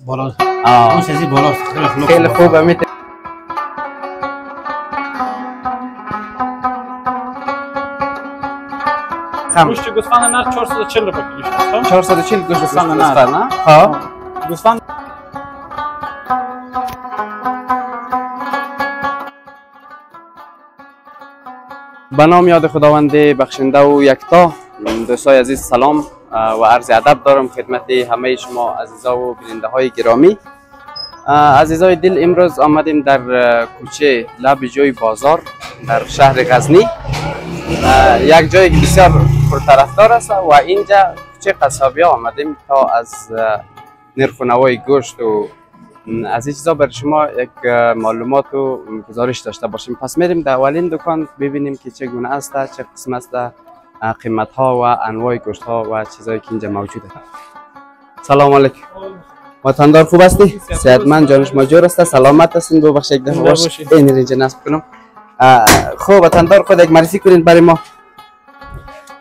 بالا اون چیزی بالا خیلی خوبه. گوشت گوسفند نر 440 روپیه کیلوش هست. 440 گوشت گوسفند نر. ها گوسفند به نام یاد خداوند بخشنده و یکتا. دوستای عزیز سلام و عرض ادب دارم خدمت همه شما عزیزا و بیننده های گرامی. عزیزای دل، امروز آمدیم در کوچه لب جوی بازار در شهر غزنی، یک جایی که بسیار پرطرفدار است و اینجا کوچه قصابی آمدیم تا از نرخ و نوای گوشت و از این چیزا برای شما یک معلومات و گزارش داشته باشیم. پس میریم در اولین دکان ببینیم که چگونه است، چه قسم است، قیمت ها و انواع گوشت ها و چیزایی که اینجا موجوده. سلام علیکم. وطندار خوب هستی؟ صحتمند، جان شما جور است؟ سلامت هستین؟ ببخشید یک دفعه باش این اینجا نصب کنم. خوب وطندار، خود یک معرفی کنین برای ما.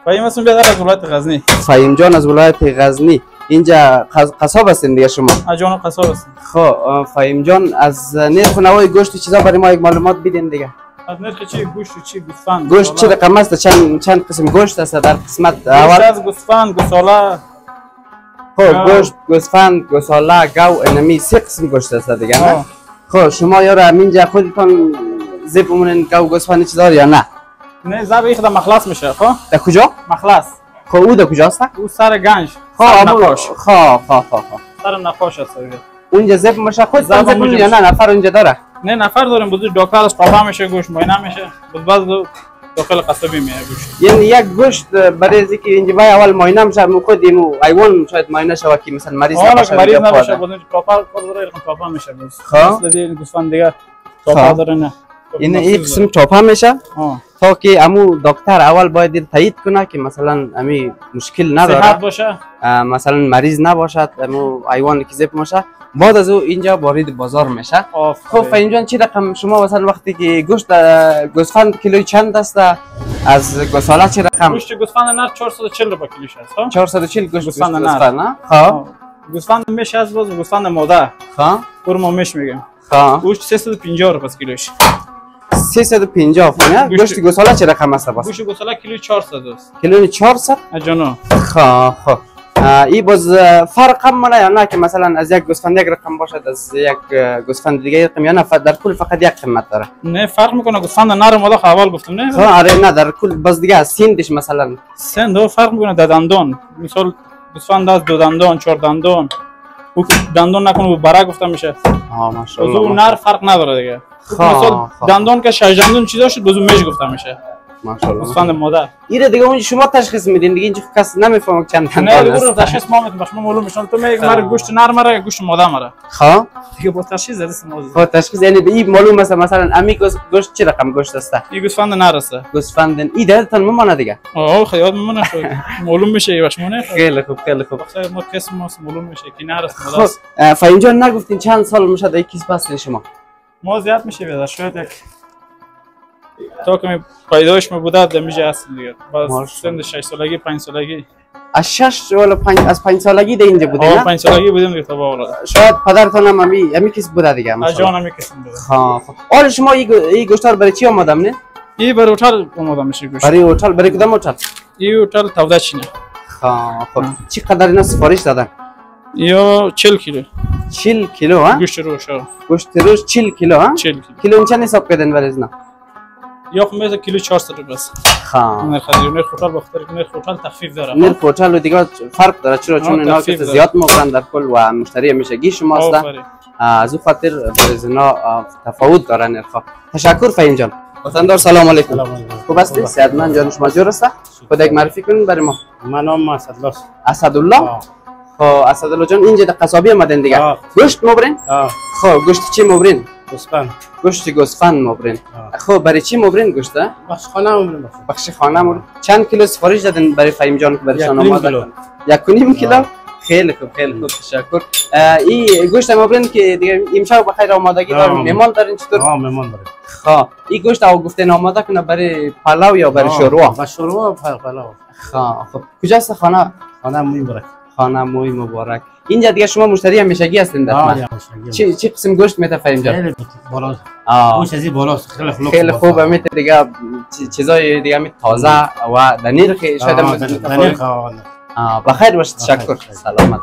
فهیم هستم بیادر از ولایت غزنی. فهیم جان از ولایت غزنی. اینجا قصاب هستین دیگه شما؟ جان قصاب هستم. خب فهیم جان، از نرخ و نوای گوشت چیزا برای ما یک معلومات بدین دیگه. از نرخ چی گوشت و چی گوسفند؟ گوشت چه رقم است؟ چند قسم گوشت است در قسمت اول؟ از گوسفند، گوساله. خب گوشت، گوسفند، گوساله، گاو، اینمی سه قسم گوشت است دیگه نه؟ خب شما یارو همینجا خودتون ذبح می‌کنین گاو گوسفند چیزا یا نه؟ نه، ذبح ایخ مخلص میشه. خب در کجا؟ مخلص. خب او در کجاست؟ او سر گنج. خب نقاش. خب سر نقاش است. اونجا ذبح میشه خودتون ذبح می‌کنین یا نه نفر اونجا داره؟ نه نفر داریم، بزرگ دکترش طبعا میشه گوشت معاینه میشه، بعد داخل قصبی میاد گوشت. یعنی یک گوشت برای اینکه اینجا باید اول معاینه میشه، خود اینو حیوان شاید معاینه شوه که مثلا مریض نباشه. مریض نباشه، بزرگ کاپر داره، کاپر میشه. خب مثلا گوسفند دیگه کاپر داره نه. این قسم چاپا میشه تا که امو دکتر اول باید تایید کنه که مثلا امی مشکل نداره، صحت باشه، مثلا مریض نباشد، امو حیوان که ذبح میشه. بعد از او اینجا وارد بازار میشه. خب فهیم جان، چی رقم شما مثلا وقتی که گوشت گوسفند کیلوی چند است؟ از گوساله چی رقم؟ گوشت گوسفند نر 440 روپیه کیلوش هست. 440 گوشت گوسفند نه؟ خب گوسفند میشه از گوسفند مادر. خب قرمه میش میگم. خب گوشت 350 روپیه کیلوش. 350 نه؟ گوشت گوساله چه رقم است باز؟ گوشت گوساله کیلو 400 است. کیلو 400؟ جانو. خب ای باز فرق هم مونه یا نه که مثلا از یک گوسفند یک رقم باشد، از یک گوسفند دیگه رقم، یا نه در کل فقط یک قیمت داره؟ نه فرق میکنه. گوسفند نر ماده اول گفتم نه. آره نه، در کل باز دیگه سندش مثلا سند فرق میکنه. دندان مثلا گوسفند از 2 دندان 4 دندان، او دندان نکنه برا گفتم میشه. ماشاءالله. اون نر فرق نداره دیگه. مثلا دندان که 6 دندان چیزا شد بزو میش گفتم میشه. ماشاءالله. گوسفند مادر ایره دیگه اون شما تشخیص میدین دیگه، اینجا کس نمیفهمه چند دندان است. نه تشخیص ما میدیم، شما معلوم میشن تو میگی مر گوشت نر مره گوشت ماده مره. خب دیگه با تشخیص دست ما. خب تشخیص یعنی به این معلوم است مثلا امی گوشت چه رقم گوشت است؟ این گوسفند نر است. گوسفند این دلتون میمونه دیگه. خیال میمونه شو معلوم میشه ایش مونه. خیلی خوب خیلی خوب. ما کس ما معلوم میشه که نر است ماده است. خب فهیم جان نگفتین چند سال میشه در کیس هستین شما؟ ما زیاد میشه بیاد شاید یک تا که پیدایش بوده دمیجه هست دیگه. باز سن 6 سالگی 5 سالگی از 6 ولی 5 از 5 سالگی ده اینجا بودین؟ 5 سالگی بودیم دیگه. تا والا شاید پدرتون هم امی کس بوده دیگه مثلا. جان امی کس بوده. خب حالا شما این گوشت برای چی آمدم نه؟ این برای هتل آمدم میشه گوشت. برای هتل؟ برای کدام هتل؟ این هتل تودچینه. خب چی قدر اینا سفارش دادن؟ یا 40 کیلو. 40 کیلو ها؟ گوشت روش. گوشت روش 40 کیلو ها؟ 40 کیلو چند حساب کردن برای ازنا؟ یا خمیزه کیلو 400 روپیه است. نرخ هتل بخاطر نرخ هتل تخفیف داره. نرخ هتل دیگه فرق داره چون اینا که زیاد موقعن در کل و مشتری همیشگی شما است. از اون خاطر برای ازنا تفاوت داره نرخ. تشکر فهیم جان. وطندار سلام علیکم. خوب هستی؟ صحتمند، جان شما جور است؟ خود یک معرفی کنین برای ما. من نام اسدالله است. اسدالله؟ خب اسدالله جان اینجا در قصابی آمدین دیگه. گوشت مبرین؟ خب گوشت چی مبرین؟ گوسفند. گوشت گوسفند مبرین. خب برای چی مبرین گوشت؟ بخش خانه مبرین. بخش خانه مبرین. چند کیلو سفارش دادین برای فهیم جان که برایشان آماده؟ 1.5 کیلو. خیلی خوب خیلی خوب تشکر. این گوشت مبرین که دیگه امشب بخیر آمادگی دارین، مهمان دارین چطور؟ مهمان داریم. خب این گوشت او گفتین آماده کنه برای پلاو یا برای شوروا؟ برای شوروا و پلاو. خب کجاست خانه؟ خانه موی مبارک. خانه موی مبارک. اینجا دیگه شما مشتری همیشگی هستین در آه، من. دیگه. چی قسم گوشت میتفر اینجا؟ خیلی بالاست. آه. گوشت از این بالاست. خیلی خوب. خیلی خوبه میت دیگه چیزای دیگه می تازه و دنیر که شاید هم دنیر خواه. بخیر باشید. تشکر. سلامت.